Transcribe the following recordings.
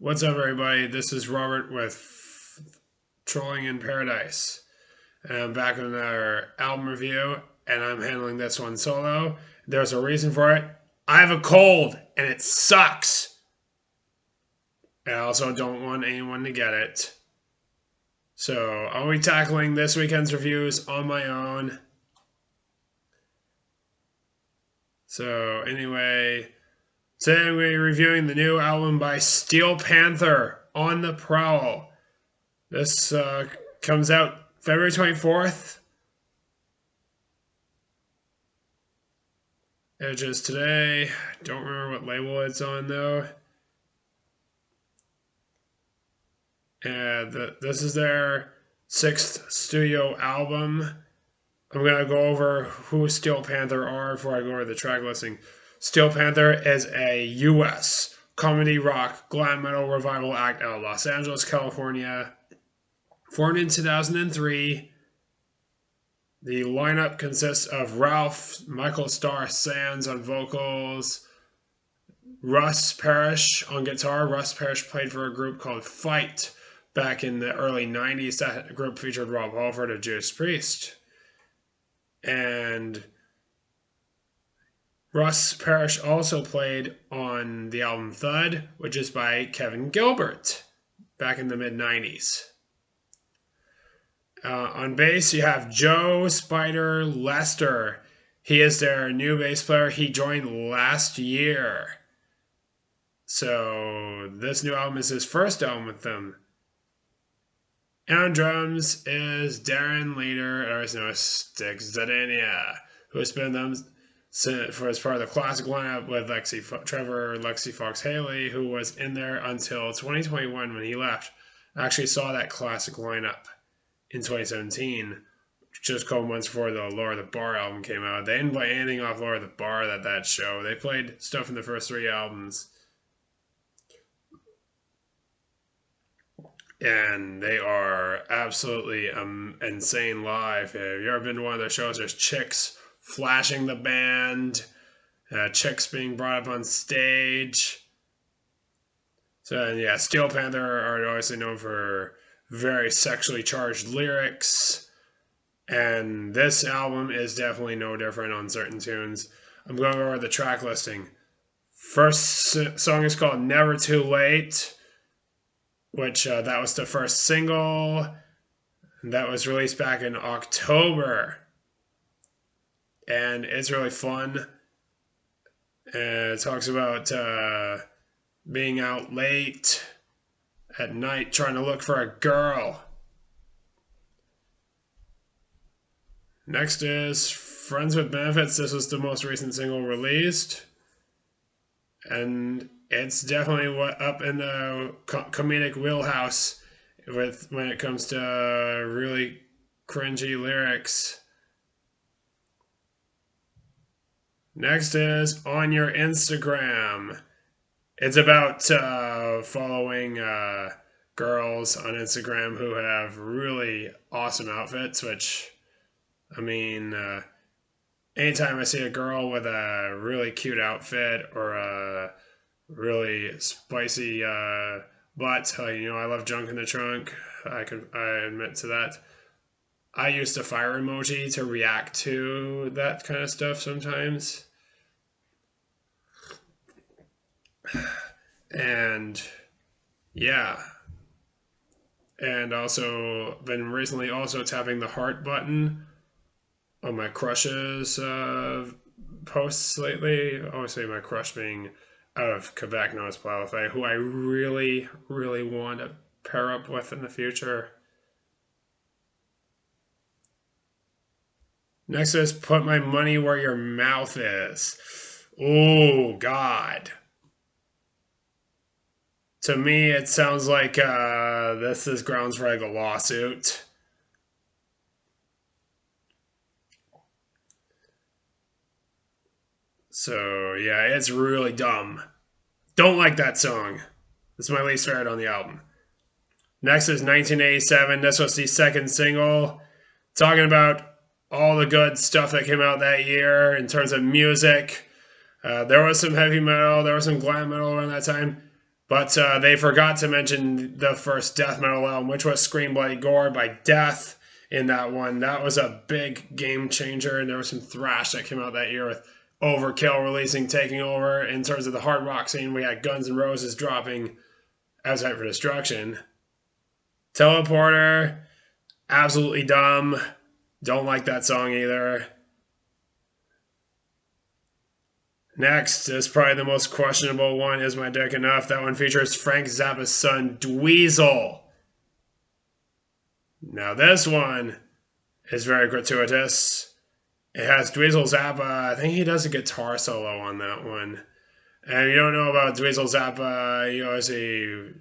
What's up, everybody? This is Robert with Trolling in Paradise. And I'm back with another album review, and I'm handling this one solo. There's a reason for it. I have a cold, and it sucks. I also don't want anyone to get it. So I'll be tackling this weekend's reviews on my own. So anyway, today we'll be reviewing the new album by Steel Panther, On the Prowl. This comes out February 24th. It is today. Don't remember what label it's on though. And this is their 6th studio album. I'm going to go over who Steel Panther are before I go over the track listing. Steel Panther is a U.S. comedy rock glam metal revival act out of Los Angeles, California. Formed in 2003, the lineup consists of Ralph Michael Starr Sands on vocals, Russ Parrish on guitar. Russ Parrish played for a group called Fight back in the early 90s. That group featured Rob Halford, a Judas Priest. And Russ Parrish also played on the album Thud, which is by Kevin Gilbert back in the mid-90s. On bass, you have Joe Spider Lester. He is their new bass player. He joined last year. So this new album is his first album with them. And on drums is Darren Leader, or as known as Stick Zadania, who has been them for as part of the classic lineup with Lexi Fox Haley, who was in there until 2021 when he left. I actually saw that classic lineup in 2017, just a couple months before the Lower the Bar album came out. They didn't play anything off Lower the Bar at that show. They played stuff from the first 3 albums. And they are absolutely insane live. If you've ever been to one of their shows, there's chicks flashing the band, chicks being brought up on stage. So, yeah, Steel Panther are obviously known for very sexually charged lyrics, and this album is definitely no different on certain tunes. I'm going over the track listing. First song is called Never Too Late, which that was the first single that was released back in October, and it's really fun. It talks about being out late at night trying to look for a girl. Next is Friends with Benefits. This was the most recent single released, and it's definitely up in the comedic wheelhouse when it comes to really cringy lyrics. Next is On Your Instagram. It's about following girls on Instagram who have really awesome outfits, which, I mean, anytime I see a girl with a really cute outfit or a really spicy butt, I love junk in the trunk. I admit to that. I use the fire emoji to react to that kind of stuff sometimes. And yeah, and also been recently also tapping the heart button on my crushes posts lately. Obviously my crush being out of Quebec, known as Palafay, who I really, really want to pair up with in the future. Next is Put My Money Where Your Mouth Is. Oh, God. To me, it sounds like this is grounds for like a lawsuit. So, yeah, it's really dumb. Don't like that song. It's my least favorite on the album. Next is 1987. This was the 2nd single. Talking about all the good stuff that came out that year in terms of music. There was some heavy metal. There was some glam metal around that time. But they forgot to mention the first death metal album, which was Scream Bloody Gore by Death in that one. That was a big game changer, and there was some thrash that came out that year with Overkill releasing Taking Over. In terms of the hard rock scene, we had Guns N' Roses dropping Appetite for Destruction. Teleporter, absolutely dumb. Don't like that song either. Next is probably the most questionable one, Is My Dick Enough? That one features Frank Zappa's son, Dweezil. Now this one is very gratuitous. It has Dweezil Zappa. I think he does a guitar solo on that one. And if you don't know about Dweezil Zappa, you obviously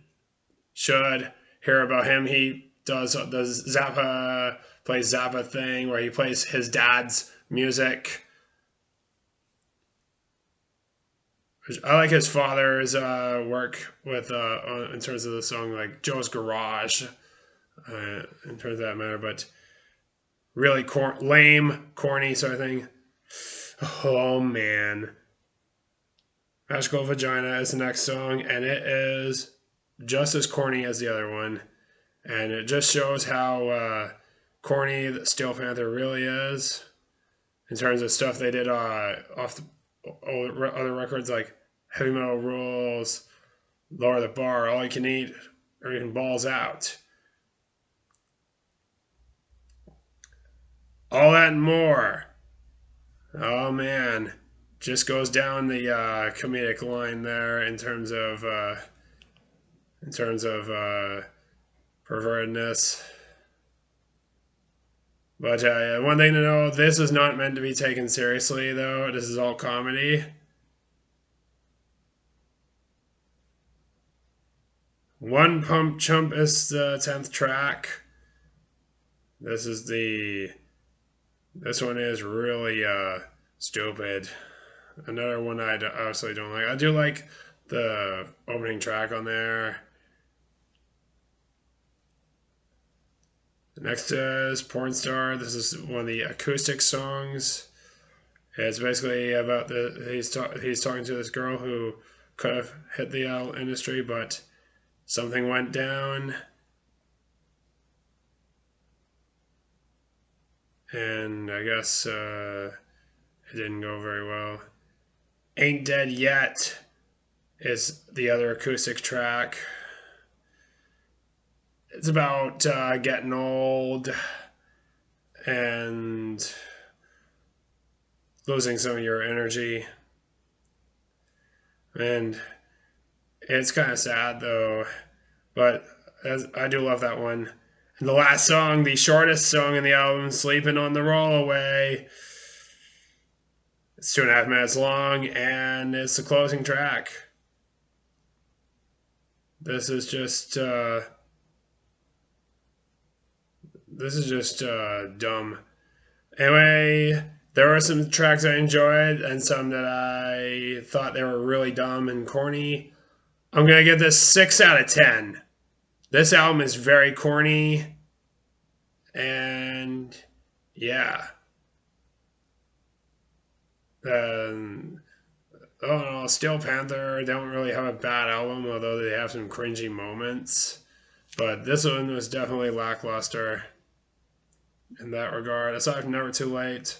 should hear about him. He does the Zappa, plays Zappa thing where he plays his dad's music. I like his father's work with in terms of the song, like Joe's Garage, in terms of that matter. But really lame, corny sort of thing. Oh man, Magical Vagina is the next song, and it is just as corny as the other one, and it just shows how corny the Steel Panther really is in terms of stuff they did off the other records like Heavy Metal Rules, Lower the Bar, All You Can Eat, or even Balls Out. All that and more. Oh man, just goes down the comedic line there in terms of pervertedness. But one thing to know, this is not meant to be taken seriously, though. This is all comedy. One Pump Chump is the 10th track. This one is really stupid. Another one I obviously don't like. I do like the opening track on there. The next is Porn Star. This is one of the acoustic songs. It's basically about he's talking to this girl who could have hit the industry, but something went down, and I guess it didn't go very well. Ain't Dead Yet is the other acoustic track. It's about getting old and losing some of your energy. And it's kind of sad though, but I do love that one. And the last song, the shortest song in the album, Sleeping on the Rollaway. It's 2.5 minutes long, and it's the closing track. This is just dumb. Anyway, there were some tracks I enjoyed and some that I thought they were really dumb and corny. I'm going to give this 6 out of 10. This album is very corny, and yeah. Steel Panther, they don't really have a bad album, although they have some cringy moments. But this one was definitely lackluster in that regard. Aside from Never Too Late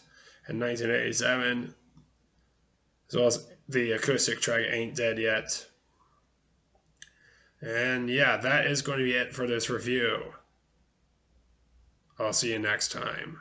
in 1987, as well as the acoustic track Ain't Dead Yet. And yeah, that is going to be it for this review. I'll see you next time.